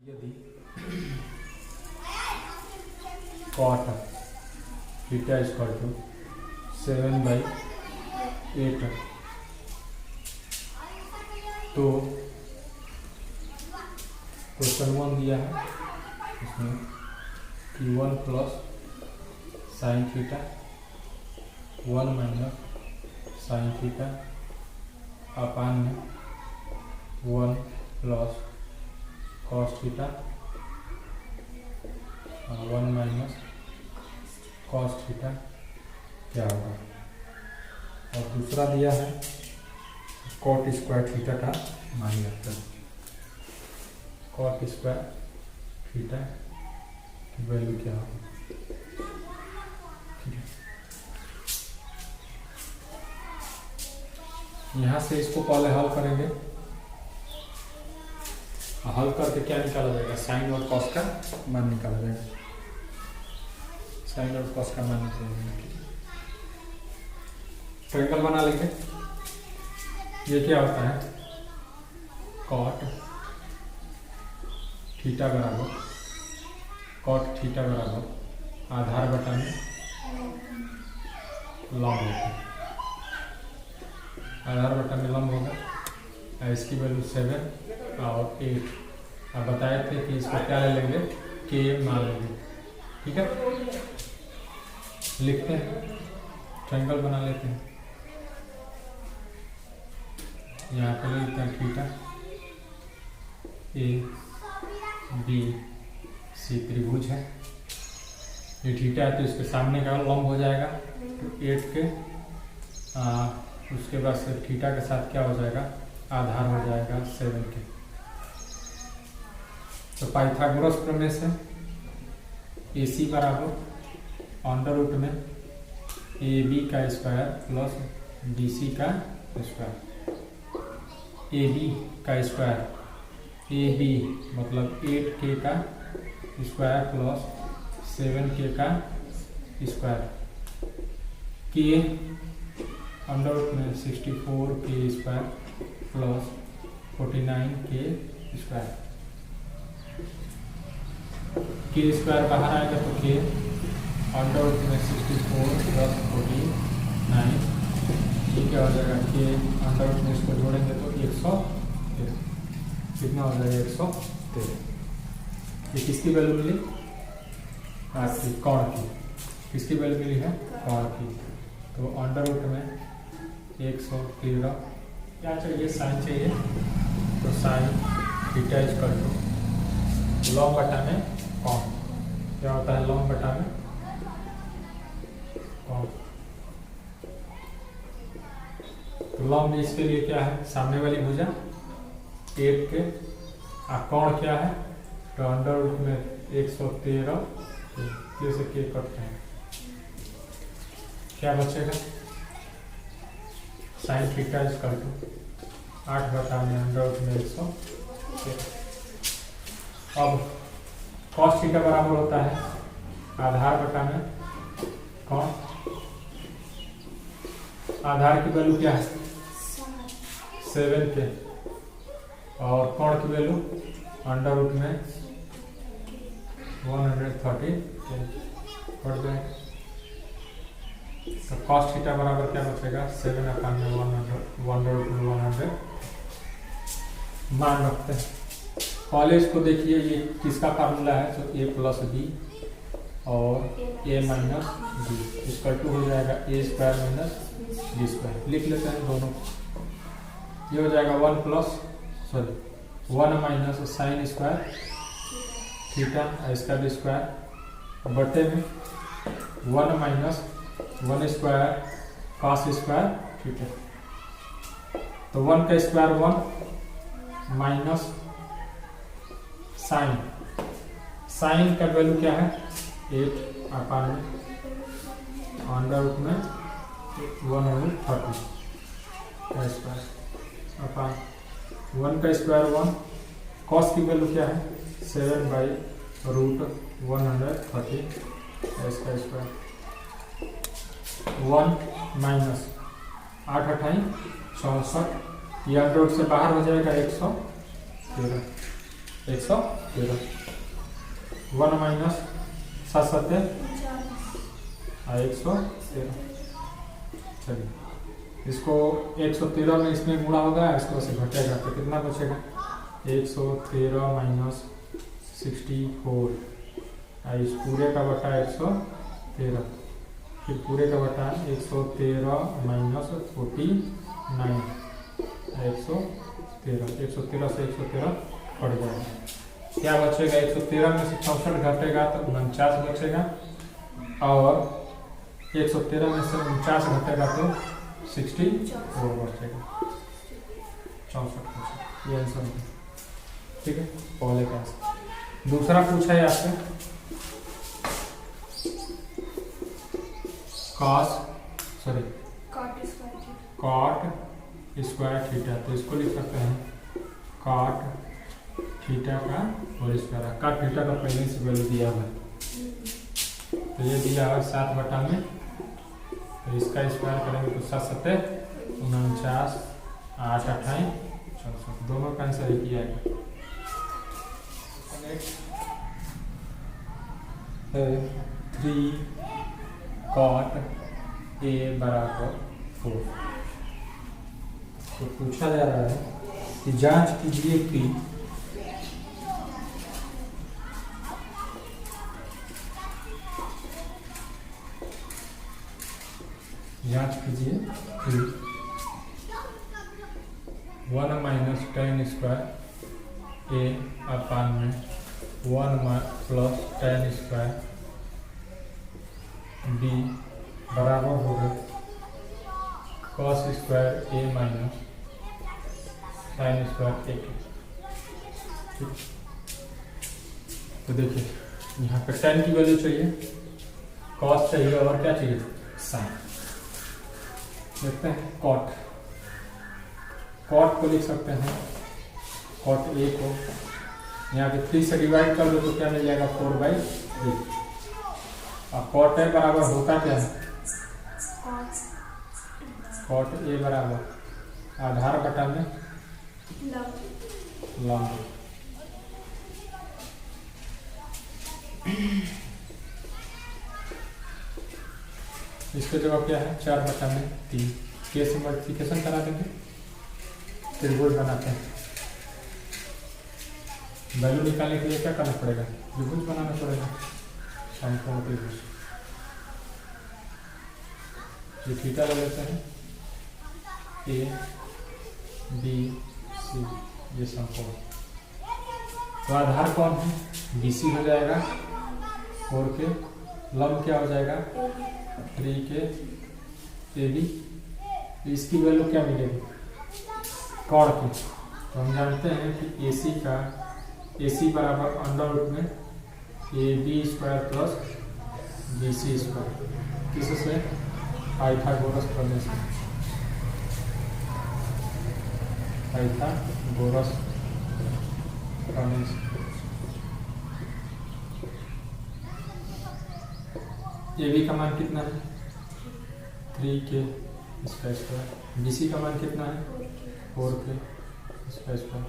यदि cot theta is equal to 7/8 तो question 1 दिया है इसमें कि 1 plus sine theta 1 minus sine theta upon में 1 plus cos theta 1 minus cos theta क्या होगा। और दूसरा दिया है कॉट स्क्वायर थीटा का मान लगता है। कॉट स्क्वायर थीटा की वैल्यू क्या होगी। ठीक है, यहाँ से इसको पहले हल करेंगे। हल करके क्या निकाला जाएगा, साइन और कॉस का मान निकाला जाएगा। साइन और कॉस का मान निकाला जाएगा। ट्रायंगल बना लेंगे। ये क्या होता है, कॉट थीटा बराबर आधार बटा में लंब होता है। आधार बटा में लंब होगा। इसकी वैल्यू 7 और 8। अब बताए थे कि इसको क्या ले लेंगे, के मान लेंगे। ठीक है, लिखते हैं, ट्रायंगल बना लेते हैं। यहाँ पे ले लेते हैं थीटा ए बी सी त्रिभुज है। ये थीटा है तो इसके सामने का लंब हो जाएगा तो 8 के उसके बाद से थीटा के साथ क्या हो जाएगा, आधार हो जाएगा 7 के। तो पाइथागोरस प्रमेय से ए सी बराबर अंडर रूट में ए बी का स्क्वायर प्लस बी सी का स्क्वायर। ए बी का स्क्वायर, ए बी मतलब 8k का स्क्वायर प्लस 7k का स्क्वायर। के अंडर रूट में 64k square plus 49k square. के स्क्वायर बाहर आएगा तो के अंडर रूट में 64 प्लस 49 क्या हो जाएगा, के अंडर रूट में इसको जोड़ेंगे तो 113। कितना हो जाएगा, 113। ये किसकी वैल्यू मिली, आपकी कौण की। किसकी वैल्यू मिली है, कौण की। तो अंडर रूट में 113 क्या चाहिए, साइन चाहिए। तो sine theta is equal to long बटा में कौन। क्या होता है, लॉन्ग बटा में कौन। तो लॉन्ग में इसके लिए क्या है, सामने वाली भुजा 8 के। कौण क्या है, तो अंडर रूट में 113 से के कटते हैं। क्या बचेगा, sine theta is equal to 8 बटा में अंडर रूट में 113। अब कॉस थीटा बराबर होता है आधार बटा में कौन। आधार की वैल्यू क्या है, 7 के। और कौण की वैल्यू अंडर रूट में 130 कट जाए। तो कॉस थीटा बराबर क्या बचेगा, 7 अपान में 100 मान रखते हैं। पहले इसको देखिए, ये किसका फार्मूला है, तो a प्लस बी और a माइनस बी इसका 2 हो जाएगा a square minus B square. लिख लेते हैं दोनों। ये हो जाएगा 1 माइनस साइन स्क्वायर थीटा इसका भी स्क्वायर बटे में 1 minus 1 square cos square theta. तो 1 का स्क्वायर 1 माइनस साइन का वैल्यू क्या है, 8 अपान में अंडर रूट में 130 का स्क्वायर अपान 1 का स्क्वायर 1। कॉस की वैल्यू क्या है, 7/√130 इसका स्क्वायर। 1 माइनस 8 अठाई 64। ये अंडर रूट से बाहर हो जाएगा 113। 113 1 माइनस 7 7 113। चलिए इसको 113 में इसमें गुणा होगा, इसको से घटेगा तो कितना बचेगा 113 माइनस 64, इस पूरे का बटा 113, फिर पूरे का बटा 113 माइनस 49, 113 से 113 कट जाएगा। क्या बचेगा 113 में से 64 घटेगा तो 49 बचेगा, और 113 में से 49 घटेगा तो 64 बचेगा, 64 बचेगा। ये आंसर है, ठीक है पहले का आंसर। दूसरा पूछा है आपसे कॉट स्क्वायर थीटा, तो इसको लिख सकते हैं कॉट थीटा का होल स्क्वायर। कॉट थीटा का पहले से वैल्यू दिया हुआ है, तो ये दिया है 7 बटा में, तो इसका स्क्वायर करेंगे तो 7 7 49, 8 28 64, दोनों का आंसर एक ही आएगा। 3 cot A बराबर 4। तो पूछा जा रहा है कि जांच कीजिए कि कि 1 minus tan square A upon में 1 प्लस tan स्क्वायर B बराबर होगा cos square A minus sin square A। ठीक, तो देखिए यहाँ पे tan की वैल्यू चाहिए, cos चाहिए और क्या चाहिए sin। देखते हैं cot को लिख सकते हैं cot A को यहाँ पे 3 से डिवाइड कर दो तो क्या मिल जाएगा 4/3। अब cot A बराबर होता क्या है, cot A बराबर आधार बटा में लंब। इसका जवाब क्या है 4 बटा में 3। के से मल्टीप्लिकेशन करा देंगे, त्रिभुज बनाते हैं। वैल्यू निकालने के लिए क्या करना पड़ेगा, त्रिभुज बनाना पड़ेगा, समकोण त्रिभुज। ये थीटा ले लेते हैं A B C, ये समकोण। तो आधार कौन है BC हो जाएगा, 4 के लंब क्या हो जाएगा 3 के AB। इसकी वैल्यू क्या मिलेगी कॉड की, तो हम जानते हैं कि AC बराबर अंडर रूट में AB square plus BC square, किससे पाइथागोरस प्रमेय से, पाइथागोरस प्रमेय से। AB का मान कितना है 3 के स्क्वायर, BC का मान कितना है 4 के स्क्वायर,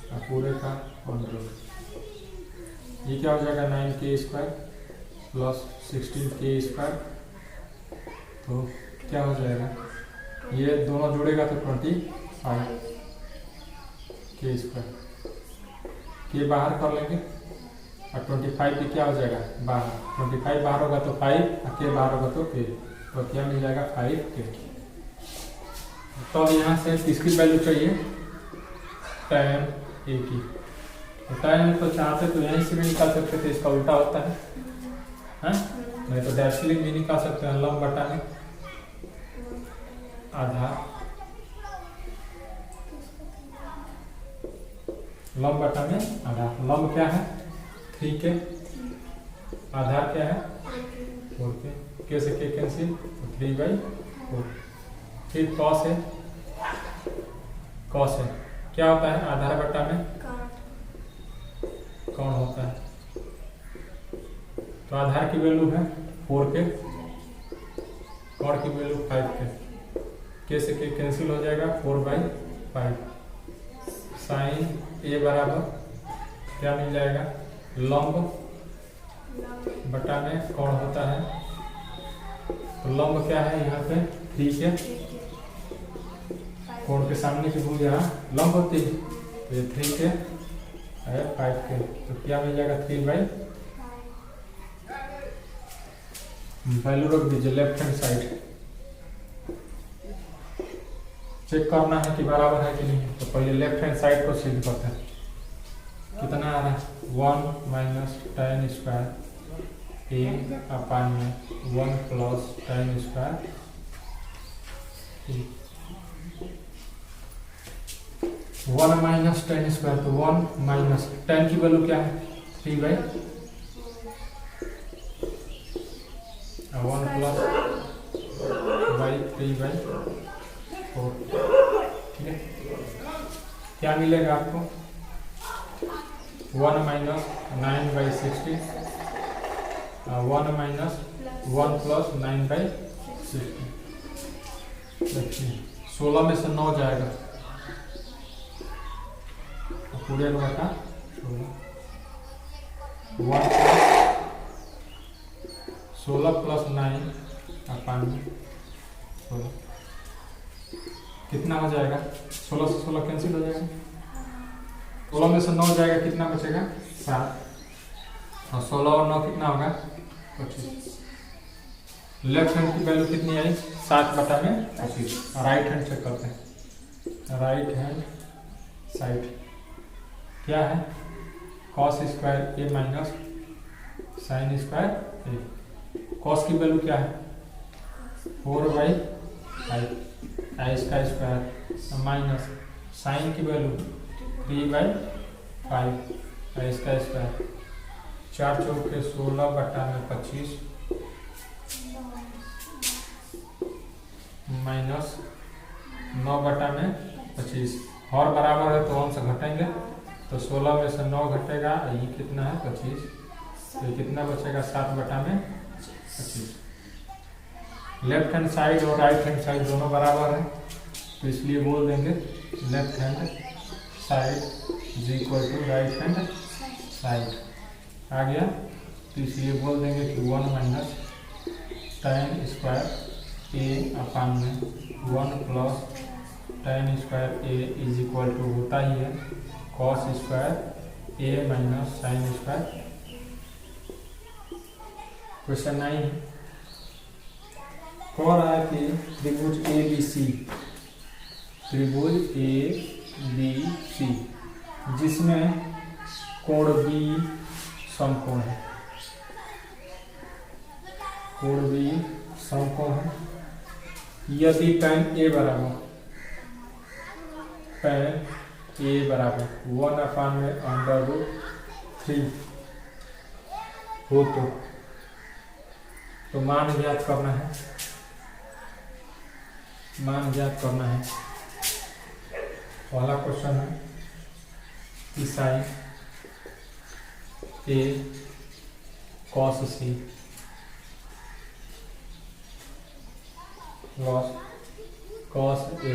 और पूरे का अंडर रूट। ये क्या हो जाएगा 9 के स्क्वायर प्लस 16 के स्क्वायर, तो क्या हो जाएगा ये दोनों जुड़ेगा तो 25 के स्क्वायर, के बाहर कर लेंगे और 25 भी क्या हो जाएगा बाहर, 25 बाहर होगा तो 5 और के बाहर होगा तो के, तो क्या मिल जाएगा 5 के। तो यहाँ से किसकी वैल्यू चाहिए tan A की, तो tan तो चाहते तो यहीं से भी निकाल सकते थे, इसका उल्टा होता है नहीं तो डैशलिंग भी निकाल सकते हैं, लंब बटा में आधार, लंब बटा में आधार। लंब क्या है 3 के, आधार क्या है 4 के से के कैंसिल तो 3/4। फिर cos है क्या होता है आधार बटा में कौन होता है, तो आधार की वैल्यू है 4 के, कौन की वैल्यू 5 के से के कैंसिल हो जाएगा 4/5। sin A बराबर क्या मिल जाएगा, लंब बटा में कोण होता है, तो लंब क्या है यहाँ पे 3 के, कोण के सामने की भुजा लंब होती है, तो ये 3 के है 5 के, तो क्या मिल जाएगा 3/, वैल्यू रख दीजिए लेफ्ट हैंड साइड, चेक करना है कि बराबर है कि नहीं, तो पहले लेफ्ट हैंड साइड को सिद्ध करते हैं। कितना आ रहा है 1 minus tan square a upon में 1 plus tan square, 1 minus tan square, तो 1 माइनस tan की वैल्यू क्या है 3/, 1 प्लस बाई 3/4, ठीक है। क्या मिलेगा आपको 1 माइनस 9/60, 1 माइनस 1 प्लस 9/60, देखिए 16 में से 9 जाएगा, पूरे का बटा 16, 16 प्लस 9 अपान 16, कितना हो जाएगा, 16 से 16 कैंसिल हो जाएगा, 16 में से 9 जाएगा, कितना बचेगा 7, और 16 और 9 कितना होगा 25। लेफ्ट हैंड की वैल्यू कितनी आई 7/25, राइट हैंड चेक करते हैं, राइट हैंड साइड क्या है cos square a minus sine square a, cos की वैल्यू क्या है 4/5 इसका स्क्वायर माइनस साइन की वैल्यू 3/5 इसका स्क्वायर, 4 चौक के 16/25 माइनस 9/25, और बराबर है तो अंश घटेंगे, तो 16 में से 9 घटेगा, ये कितना है 25, तो ये कितना बचेगा 7/25। लेफ्ट हैंड साइड और राइट हैंड साइड दोनों बराबर है, तो इसलिए बोल देंगे left hand side is equal to right hand side, आ गया, तो इसलिए बोल देंगे कि 1 minus tan square a upon में 1 plus tan square a is equal to होता ही है cos square a minus sine square. Question 9 कह रहा है कि त्रिभुज ABC, त्रिभुज ABC जिसमें कोण B समकोण है, कोण B समकोण है, यदि tan A बराबर 1/√3 हो तो मान ज्ञात करना है, मान ज्ञात करना है। पहला क्वेश्चन है कि sine A cos C plus cos A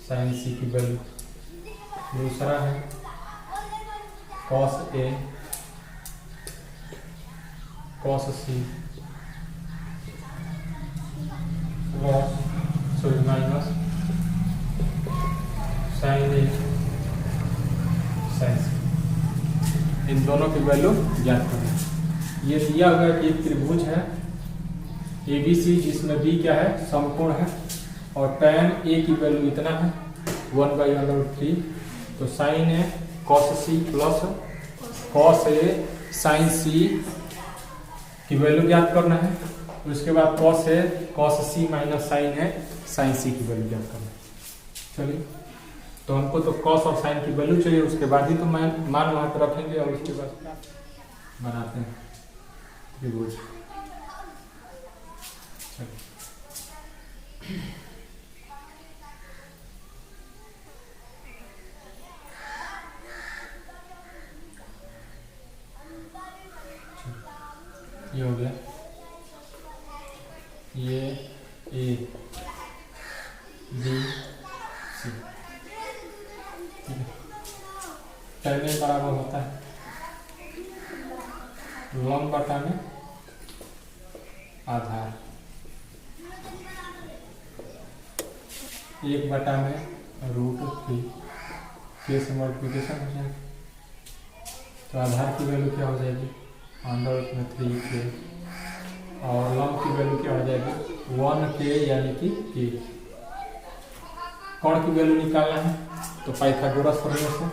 sine C की वैल्यू, दूसरा है cos A cos C minus sine A sine C, इन दोनों की वैल्यू ज्ञात करें। ये दिया हुआ कि एक त्रिभुज है ABC जिसमें B क्या है समकोण है, और tan A की वैल्यू इतना है 1/√3, तो sine A cos C plus cos A sine C की वैल्यू ज्ञात करना है, उसके बाद cos A cos C minus sine A sine C की वैल्यू ज्ञात करना है। चलिए, तो हमको तो cos और साइन की वैल्यू चाहिए, उसके बाद ही तो मान वहां पर रखेंगे, और उसके बाद बनाते हैं त्रिभुज। ये हो गया, ये A B C, टर्न बराबर होता है लंब बटा में आधार, 1 में √3 के से मल्टीप्लिकेशन हो जाएगा। तो आधार की वैल्यू क्या हो जाएगी √3 और लंब की वैल्यू क्या हो जाएगी 1 यानी कि के। कौन की वैल्यू निकालना है तो पाइथागोरस फॉर्मूला से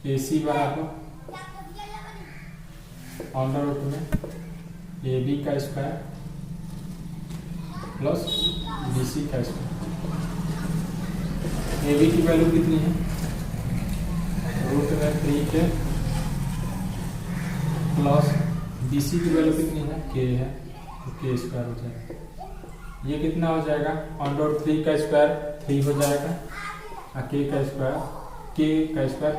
AC बराबर √ में AB का स्क्वायर प्लस BC का स्क्वायर। AB की वैल्यू कितनी है √3 के प्लस BC की वैल्यू कितनी है K है तो K स्क्वायर हो जाएगा। ये कितना हो जाएगा √3 का स्क्वायर 3 हो जाएगा और K का स्क्वायर K स्क्वायर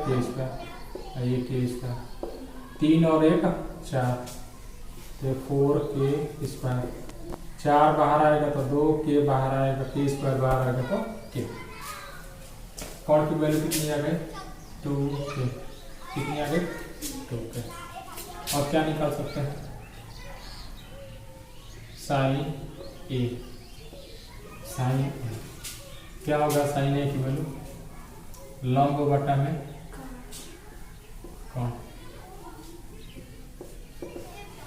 ये K स्क्वायर 3 और 1 4 तो 4K स्क्वायर। 4 बाहर आएगा तो 2K बाहर आएगा K स्क्वायर बाहर आएगा तो K। कौन की वैल्यू कितनी आ गई 2K कितनी आ गई 2K। और क्या निकाल सकते हैं sin A क्या होगा sin A की वैल्यू लंब बटा में कौन।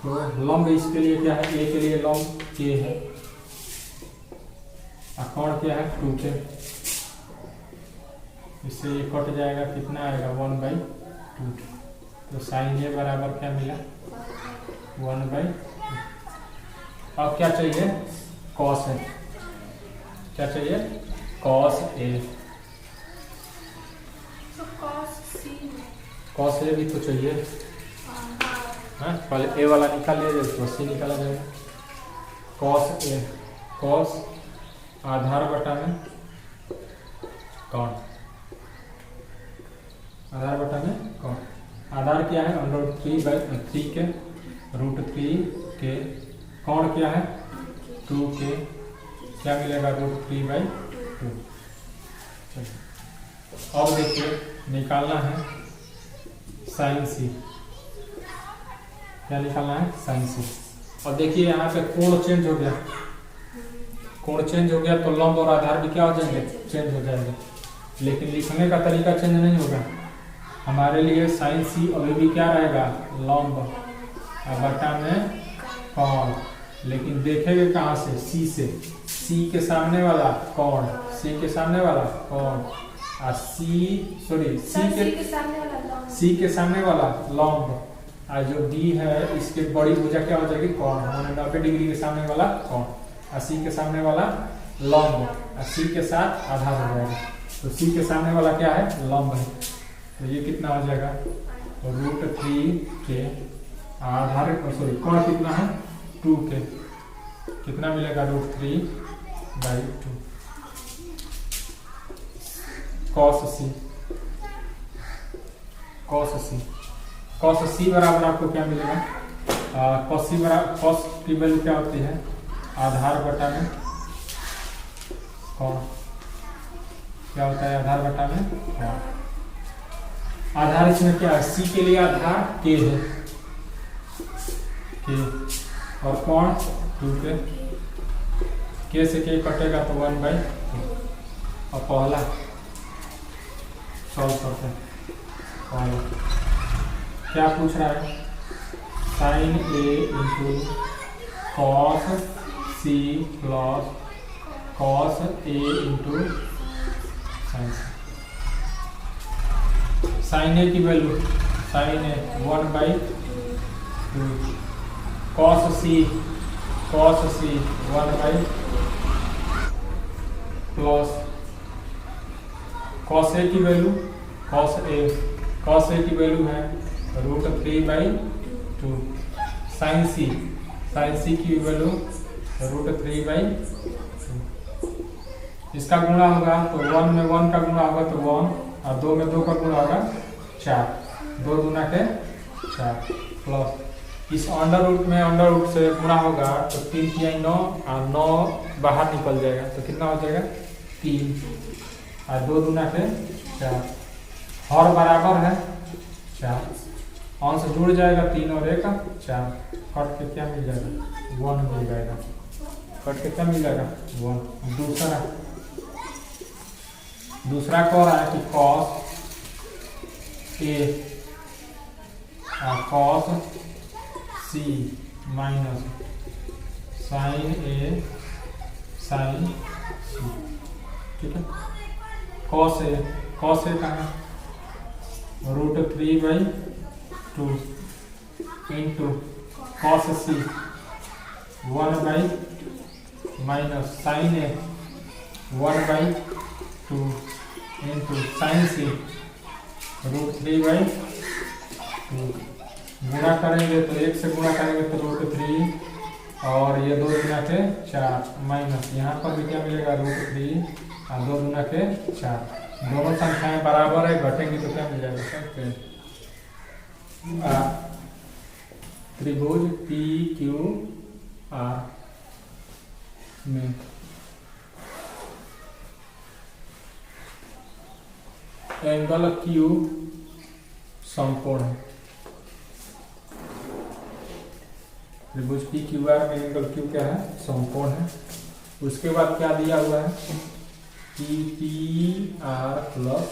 तो लंब इसके लिए क्या है A के लिए लंब K है और कौन क्या है 2K। इससे ये कट जाएगा कितना आएगा 1/2। तो sin A बराबर क्या मिला 1/2। अब क्या चाहिए cos A। क्या चाहिए cos A। cos A भी तो चाहिए पहले A वाला निकाल लिया जाए तो C निकाला जाएगा। cos A cos आधार बटा में कौन आधार बटा में कौन। आधार क्या है √3 के √3 के कौन क्या है 2K क्या मिलेगा √3/2। अब देखिए निकालना है sin C। क्या निकालना है sin C। और देखिए यहाँ पे कोण चेंज हो गया, कोण चेंज हो गया तो लंब और आधार भी क्या हो जाएंगे चेंज हो जाएंगे। लेकिन लिखने का तरीका चेंज नहीं होगा। हमारे लिए sin C अभी भी क्या रहेगा लंब और बटा में कोण। लेकिन देखेंगे कहाँ से C के सामने वाला कोण C के सामने वाला कोण और C के सामने वाला लंब और जो D है इसके बड़ी भुजा क्या हो जाएगी कोण 90 डिग्री के सामने वाला कोण और C के सामने वाला लंब और C के साथ आधार हो जाएगा। तो C के सामने वाला क्या है लंब है तो ये कितना हो जाएगा √3 के आधार कोण कितना है 2K कितना मिलेगा √3/2 cos C बराबर आपको क्या मिलेगा cos की वैल्यू क्या होती है आधार बटा में कौन क्या होता है आधार बटा में कौन। आधार इसमें क्या है C के लिए आधार K है K और कौन 2K K से K कटेगा तो 1/2। और पहला सॉल्व करते हैं। पहला क्या पूछ रहा है sin A × cos C plus cos A × sin A की value sin A 1/2 cos C 1/2 plus cos A की वैल्यू cos A की वैल्यू है √3/2 sin C की वैल्यू √3/2। इसका गुणा होगा तो 1 में 1 का गुणा होगा तो 1 और 2 में 2 का गुणा होगा 4 2 दूना के 4 प्लस इस अंडर रूट में अंडर रूट से गुणा होगा तो 3 तिहाई 9 और 9 बाहर निकल जाएगा तो कितना हो जाएगा 3 और 2 दूना के 4 हर बराबर है 4 अंश जुड़ जाएगा 3 और 1 4 कट के क्या मिल जाएगा 1 मिल जाएगा कट के क्या मिल जाएगा 1। दूसरा कह रहा है कि cos A cos C minus sin A sin C, ठीक है। cos A कहाँ √3/2 into cos C 1/ minus sin A 1/2 into sin C √3/2 गुणा करेंगे तो 1 से गुणा करेंगे तो √3 और ये 2 गुना के 4 माइनस यहाँ पर भी क्या मिलेगा √3 और 2 गुना के 4 दोनों संख्याएं बराबर है घटेंगी तो क्या मिल जाएगा त्रिभुज PQR में एंगल Q समकोण है। त्रिभुज PQR में एंगल Q क्या है समकोण है। उसके बाद क्या दिया हुआ है PR plus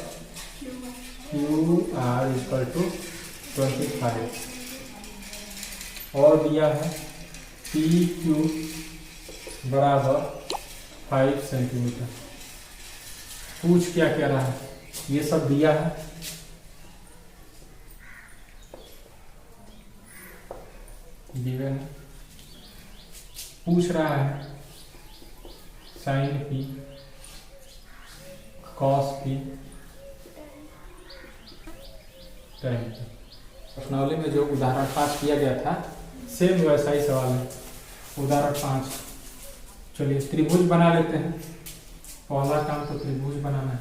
QR equal to 25 और दिया है PQ बराबर 5 सेंटीमीटर। पूछ क्या कह रहा है ये सब दिया है गिवन पूछ रहा है sine P cos P tan P। प्रश्नावली में जो उदाहरण 5 किया गया था सेम वैसा ही सवाल है। उदाहरण 5 चलिए त्रिभुज बना लेते हैं। पहला काम तो त्रिभुज बनाना है।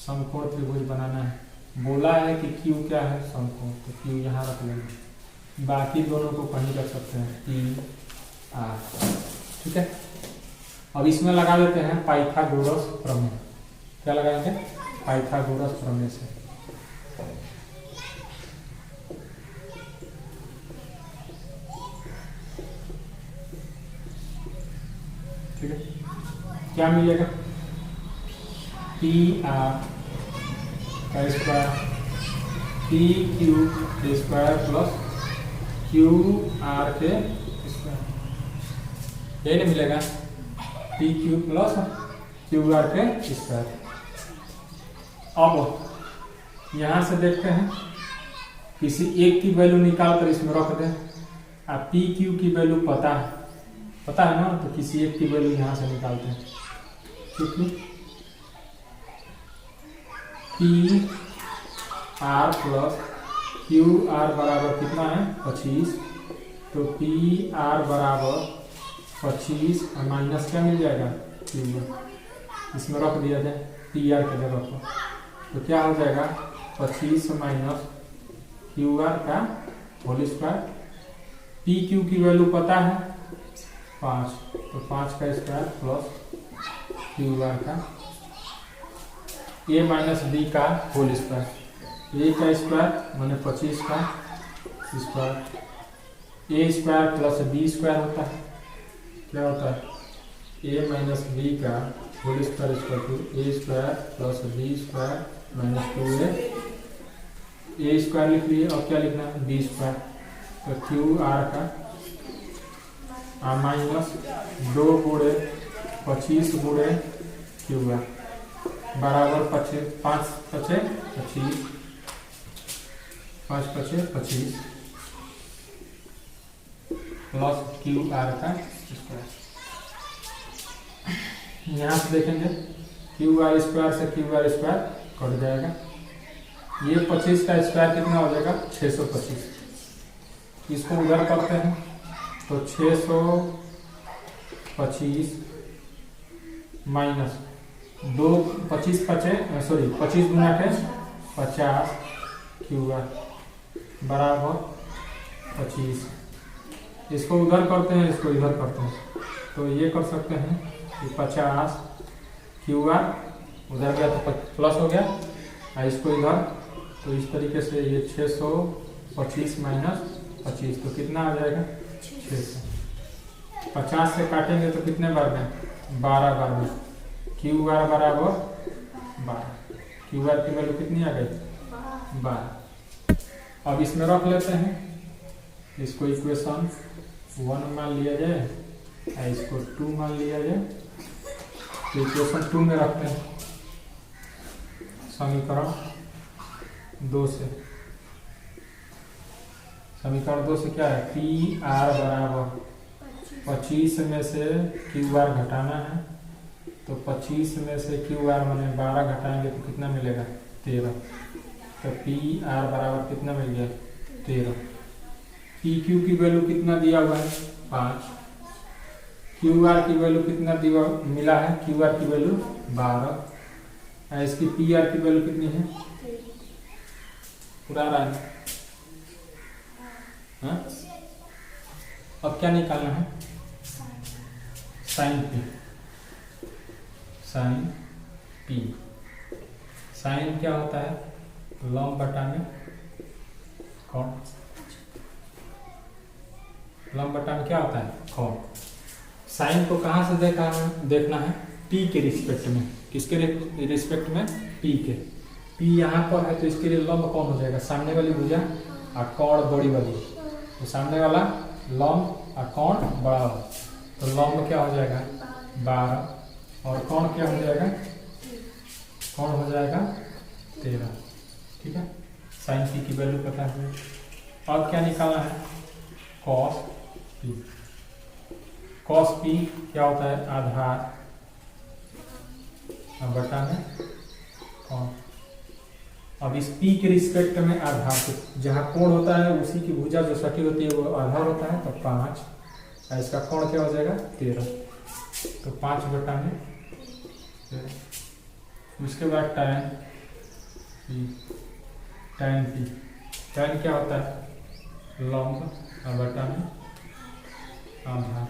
समकोण त्रिभुज बनाना है। बोला है कि Q क्या है समकोण तो Q यहाँ रख लेंगे बाकी दोनों को कहीं रख सकते हैं PR ठीक है। अब इसमें लगा लेते हैं पाइथागोरस प्रमेय। क्या लगाएंगे पाइथागोरस प्रमेय से। ठीक है क्या मिलेगा PR का square PQ square plus QR के स्क्वायर यही नहीं मिलेगा PQ प्लस QR के स्क्वायर। अब यहाँ से देखते हैं किसी एक की वैल्यू निकाल कर इसमें रख दें। अब PQ की वैल्यू पता है ना तो किसी एक की वैल्यू यहाँ से निकालते हैं क्योंकि PR प्लस QR बराबर कितना है 25 तो PR बराबर 25 और माइनस क्या मिल जाएगा QR इसमें रख दिया जाए PR के जगह पर तो क्या हो जाएगा 25 माइनस QR का होल स्क्वायर। PQ की वैल्यू पता है 5 तो 5 का स्क्वायर प्लस QR का A माइनस B का होल स्क्वायर। A का स्क्वायर माने 25 का square. A square plus B square होता है क्या होता है A माइनस B का whole square equal to A square plus B square minus 2A। A square लिख लिए और क्या लिखना है B स्क्वायर तो QR का माइनस 2 गुणे 25 गुणे QR बराबर 5 5 25 5 5 25 प्लस QR का स्क्वायर। यहाँ से देखेंगे QR स्क्वायर से QR स्क्वायर कट जाएगा। ये 25 का स्क्वायर कितना हो जाएगा 625। इसको उधर करते हैं तो 625 माइनस 25 गुना के 50 क्यू आर बराबर 25। इसको उधर करते हैं, इसको इधर करते हैं, तो ये कर सकते हैं कि 50 क्यू आर उधर गया तो प्लस हो गया, और इसको इधर, तो इस तरीके से ये 625 माइनस 25 तो कितना आ जाएगा 600। 50 से काटेंगे तो कितने बार में 12 बार में, क्यू आर बराबर 12। क्यू आर की वैल्यू कितनी आ गई 12। अब इसमें रख लेते हैं, इसको इक्वेशन 1 मान लिया जाए और इसको 2 मान लिया जाए, तो इक्वेशन 2 में रखते हैं समीकरण 2 से। समीकरण 2 से क्या है, पी आर बराबर 25 में से क्यू आर घटाना है, तो 25 में से क्यू आर मैंने 12 घटाएंगे तो कितना मिलेगा 13। तो पी आर बराबर कितना मिल गया 13। पी क्यू की वैल्यू कितना दिया हुआ है 5। क्यू आर की वैल्यू कितना दिया मिला है, क्यू आर की वैल्यू 12। इसकी पी आर की वैल्यू कितनी है पूरा रहा है। हाँ? अब क्या निकालना है, sine P. Sine P, sine क्या होता है लंब बटा में कोण। लंब बटा में क्या होता है कोण। साइन को कहाँ से देखना है पी के रिस्पेक्ट में। किसके रिस्पेक्ट में पी के। पी यहाँ पर है तो इसके लिए लंब कौन हो जाएगा, सामने वाली भुजा और कोण बड़ी वाली, तो सामने वाला लंब और कोण बड़ा हो, तो लंब क्या हो जाएगा 12 और कोण क्या हो जाएगा, कोण हो जाएगा 13। ठीक है, साइन पी की वैल्यू पता है। अब क्या निकालना है कॉस पी। कॉस पी क्या होता है आधार बटा में कोण। अब इस पी के रिस्पेक्ट में आधार से जहाँ कोण होता है उसी की भुजा जो सटी होती है वो आधार होता है, तो 5, और इसका कोण क्या हो जाएगा 13, तो 5 बटा में 13। उसके बाद tan P. tan P, tan क्या होता है लंब बटा में आधार।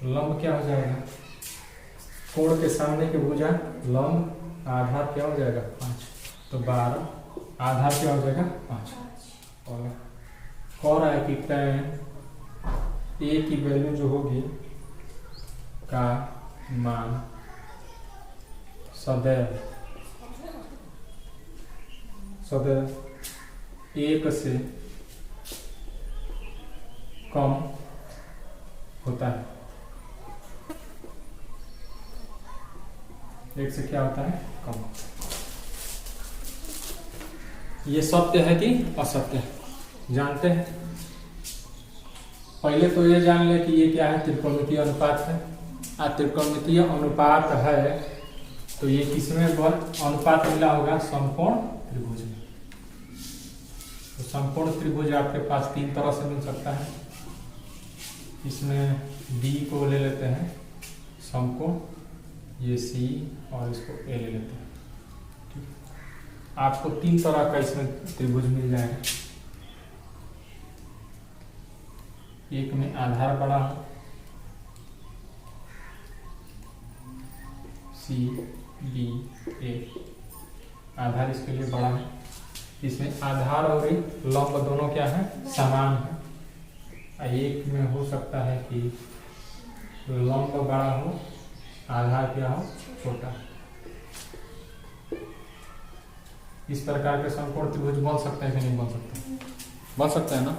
लंब क्या हो जाएगा कोण के सामने की भुजा लंब, आधार क्या हो जाएगा 5, तो 12, आधार क्या हो जाएगा 5। और कह रहा है कि tan ए की वैल्यू जो होगी का मान सदैव 1 से कम होता है। 1 से क्या होता है कम। ये सत्य है कि असत्य है जानते हैं। पहले तो ये जान ले कि ये क्या है त्रिकोणमितीय अनुपात है। त्रिकोणमितीय अनुपात है तो ये किसमें अनुपात मिला होगा समकोण त्रिभुज में। तो समकोण त्रिभुज आपके पास 3 तरह से मिल सकता है। इसमें B को ले लेते हैं समकोण, ये C और इसको A ले लेते हैं। ठीक, आपको 3 तरह का इसमें त्रिभुज मिल जाएगा। एक में आधार बड़ा है C B A, आधार इसके लिए बड़ा है। इसमें आधार और लंब दोनों क्या है समान है। एक में हो सकता है कि लंब बड़ा हो आधार क्या हो छोटा। इस प्रकार के समकोण त्रिभुज बन सकते हैं कि नहीं बन सकते, बन सकता है ना।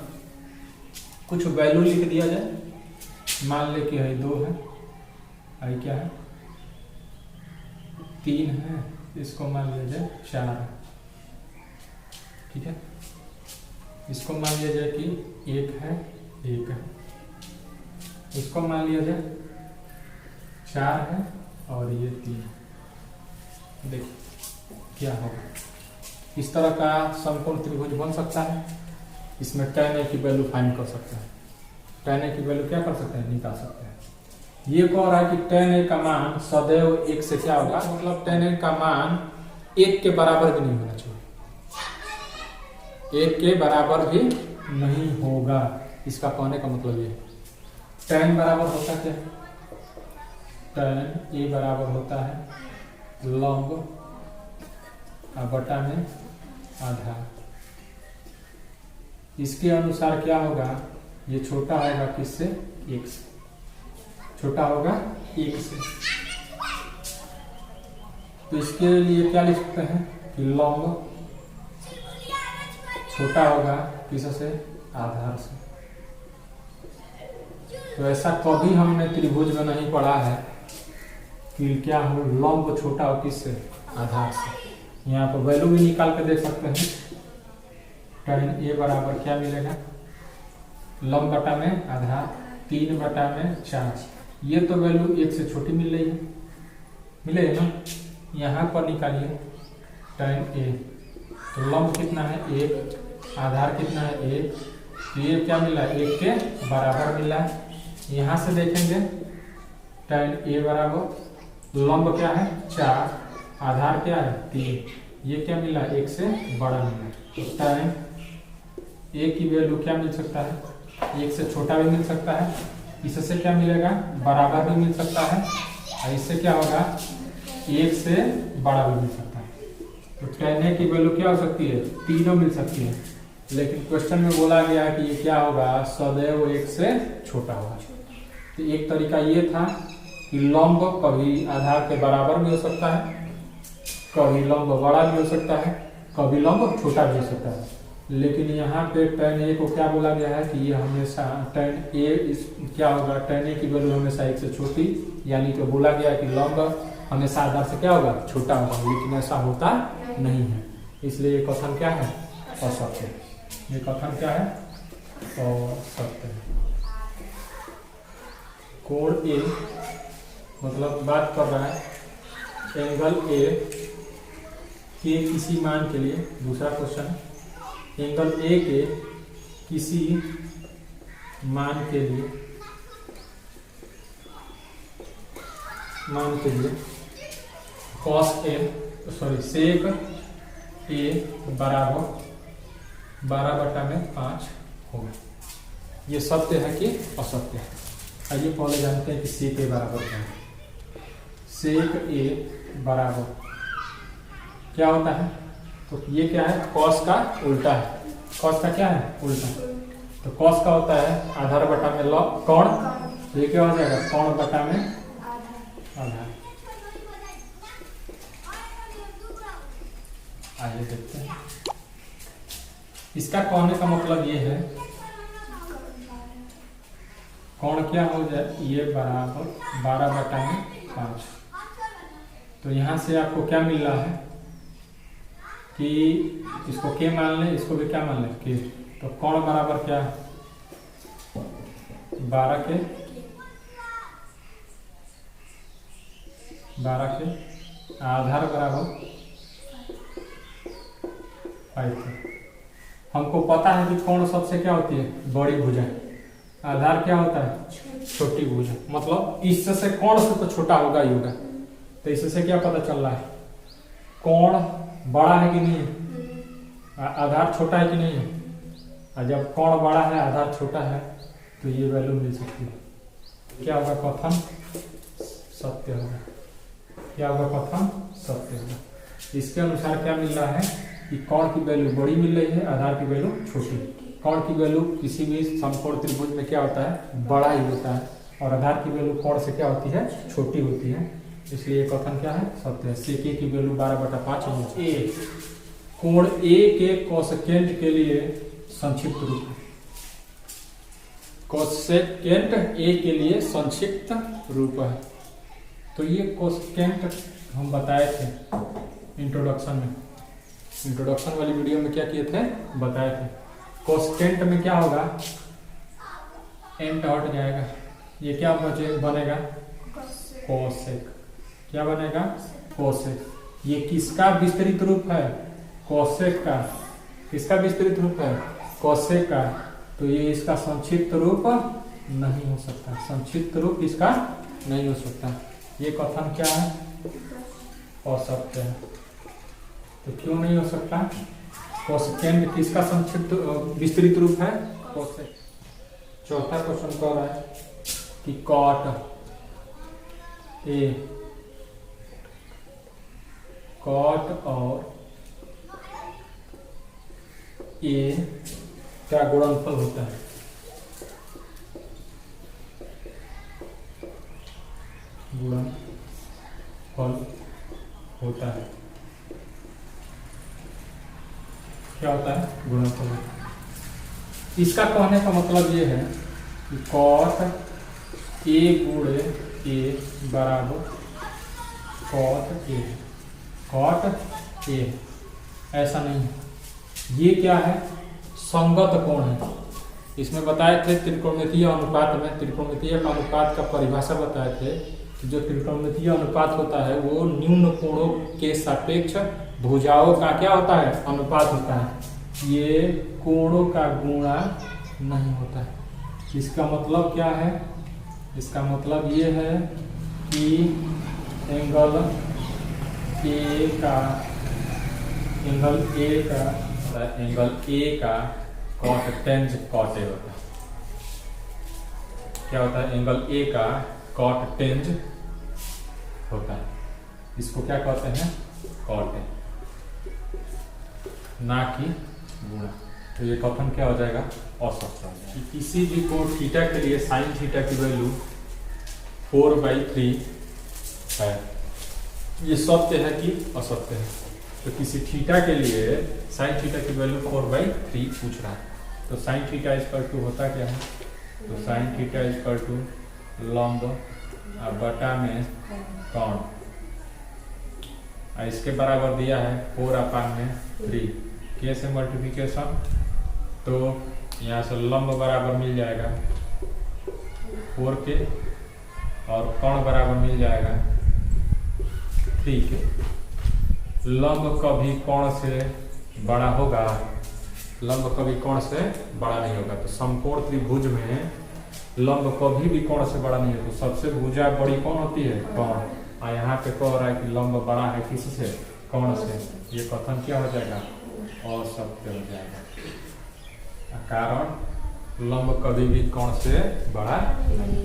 कुछ वैल्यू लिख दिया जाए, मान ले कि है 2 है, आई क्या है 3 है, इसको मान लिया जाए 4 है। ठीक है, इसको मान लिया जाए कि 1 है 1 है, इसको मान लिया जाए 4 है और ये 3। देखिए क्या होगा, इस तरह का समकोण त्रिभुज बन सकता है। इसमें tan A की वैल्यू फाइंड कर सकते हैं। tan A की वैल्यू क्या कर सकते हैं निकाल सकते हैं। ये कह रहा है कि tan A का मान सदैव 1 से क्या होगा, मतलब tan A का मान 1 के बराबर भी नहीं होना चाहिए। 1 के बराबर भी नहीं होगा। इसका कहने का मतलब ये tan बराबर होता क्या है? tan A बराबर होता है लंब बटा में आधार। इसके अनुसार क्या होगा, ये छोटा होगा किससे? 1 से। छोटा होगा 1 से। तो इसके लिए क्या लिख सकते हैं कि लंब छोटा होगा किससे? आधार से। तो ऐसा कभी हमने त्रिभुज में नहीं पढ़ा है कि क्या हो लंब छोटा हो किससे? आधार से। यहाँ पर वैल्यू भी निकाल कर देख सकते हैं। tan A बराबर क्या मिलेगा? लंब बटा में आधार 3 बटा में 4। ये तो वैल्यू 1 से छोटी मिल रही है, मिलेगा ना। यहाँ पर निकालिए tan A। तो लंब कितना है? 1, आधार कितना है? 1। तो ये क्या मिला? 1 के बराबर मिला। यहाँ से देखेंगे tan A बराबर लंब क्या है? 4, आधार क्या है? 3। ये क्या मिला? 1 से बड़ा मिला। तो tan A की वैल्यू क्या मिल सकता है? 1 से छोटा भी मिल सकता है। इससे क्या मिलेगा? बराबर भी मिल सकता है। और इससे क्या होगा? 1 से बड़ा भी मिल सकता है। तो tan A की वैल्यू क्या हो सकती है? तीनों मिल सकती है। लेकिन क्वेश्चन में बोला गया है कि ये क्या होगा? सदैव 1 से छोटा होगा। तो एक तरीका ये था कि लंब कभी आधार के बराबर भी हो सकता है, कभी लंब बड़ा भी हो सकता है, कभी लंब छोटा भी हो सकता है। लेकिन यहाँ पे tan A को क्या बोला गया है कि ये हमेशा tan A क्या होगा? tan A की वैल्यू हमेशा 1 से छोटी, यानी कि बोला गया है कि लंब हमेशा आधार से क्या होगा? छोटा होगा। लेकिन ऐसा होता नहीं है, इसलिए ये कथन क्या है? असत्य है। ये कथन क्या है? असत्य है। कोण A मतलब बात कर रहा है एंगल A के किसी मान के लिए। दूसरा क्वेश्चन है एंगल A के किसी मान के लिए cos A sec A बराबर 12/5 होगा। ये सत्य है कि असत्य है? आइए पहले जानते हैं कि sec A बराबर क्या है। sec A बराबर क्या होता है? तो ये क्या है? cos का उल्टा है। cos का क्या है? उल्टा। तो cos का होता है आधार बटा में कोण। तो ये क्या हो जाएगा? कोण बटा में आधार। आइए देखते हैं। इसका कहने का मतलब ये है कोण क्या हो जाए? ये बराबर 12/5। तो यहाँ से आपको क्या मिल रहा है कि इसको के मान लें, इसको भी क्या मान लें? के। तो कोण बराबर क्या? 12 के आधार बराबर 5। हमको पता है कि कोण सबसे क्या होती है? बड़ी भुजा। आधार क्या होता है? छोटी भुजा। मतलब इससे कोण से तो छोटा होगा ही होगा। तो इससे क्या पता चल रहा है? कोण बड़ा है कि नहीं है? आधार छोटा है कि नहीं है? और जब कोण बड़ा है आधार छोटा है तो ये वैल्यू मिल सकती है। क्या होगा? कथन सत्य होगा। क्या होगा? कथन सत्य होगा। इसके अनुसार क्या मिल रहा है कि कोण की वैल्यू बड़ी मिल रही है, आधार की वैल्यू छोटी। कोण की वैल्यू किसी भी समकोण त्रिभुज में क्या होता है? बड़ा ही होता है। और आधार की वैल्यू कोण से क्या होती है? छोटी होती है। इसलिए कथन क्या है? सत्य है। sec A की वैल्यू 12/5 है। कोण A के कोसेकेंट के लिए संक्षिप्त रूप है। कोसेकेंट A के लिए संक्षिप्त रूप है। तो ये कोसेकेंट हम बताए थे इंट्रोडक्शन में। इंट्रोडक्शन वाली वीडियो में क्या किए थे? बताए थे। कोसेकेंट में क्या होगा? एंट हट जाएगा। ये क्या बनेगा? कोसेक। क्या बनेगा? कोसेक। ये किसका विस्तृत रूप है? कोसेक का। किसका विस्तृत रूप है? कोसेक का। तो ये इसका संक्षिप्त रूप नहीं हो सकता। संक्षिप्त रूप इसका नहीं हो सकता। ये कथन क्या है? असत्य है। तो क्यों नहीं हो सकता? कोसेकेंड किसका संक्षिप्त विस्तृत रूप है? कोसेक। चौथा क्वेश्चन कह रहा है कि कॉट और ए का गुणनफल होता है। गुणनफल होता है। क्या होता है? गुणनफल होता है। इसका कहने का मतलब ये है कि कॉट ए गुणे ए बराबर कॉट ए ऐसा नहीं है। ये क्या है? संगत कोण है। इसमें बताए थे त्रिकोणमितीय अनुपात में, त्रिकोणमितीय अनुपात का परिभाषा बताए थे कि जो त्रिकोणमितीय अनुपात होता है वो न्यून कोणों के सापेक्ष भुजाओं का क्या होता है? अनुपात होता है। ये कोणों का गुणा नहीं होता है। इसका मतलब क्या है? इसका मतलब ये है कि एंगल ए का कॉट टेंज कॉट ए होता है। क्या होता है? एंगल ए का कॉट टेंज होता है। इसको क्या कहते हैं? कॉट ए, ना कि गुणा। तो ये कथन क्या हो जाएगा? असत्य हो जाएगा। किसी भी कोण थीटा के लिए साइन थीटा की वैल्यू 4/3 है। ये सत्य है कि असत्य है? तो किसी थीटा के लिए साइन थीटा की वैल्यू 4/3 पूछ रहा है। तो साइन थीटा इक्वल टू होता क्या है? तो साइन थीटा इक्वल टू लंब बटा में कोण, इसके बराबर दिया है 4/3 के से मल्टीप्लिकेशन। तो यहाँ से लंब बराबर मिल जाएगा 4 के और कोण बराबर मिल जाएगा 3 के। लंब कभी कोण से बड़ा होगा? लंब कभी कोण से बड़ा नहीं होगा। तो समकोण त्रिभुज में लंब कभी भी कोण से बड़ा नहीं होगा। तो सबसे भुजा बड़ी कौन होती है? कोण। और यहाँ पे कह रहा है कि लंब बड़ा है किससे? कोण से। ये कथन क्या हो जाएगा? असत्य हो जाएगा। कारण लंब कभी भी कोण से बड़ा नहीं।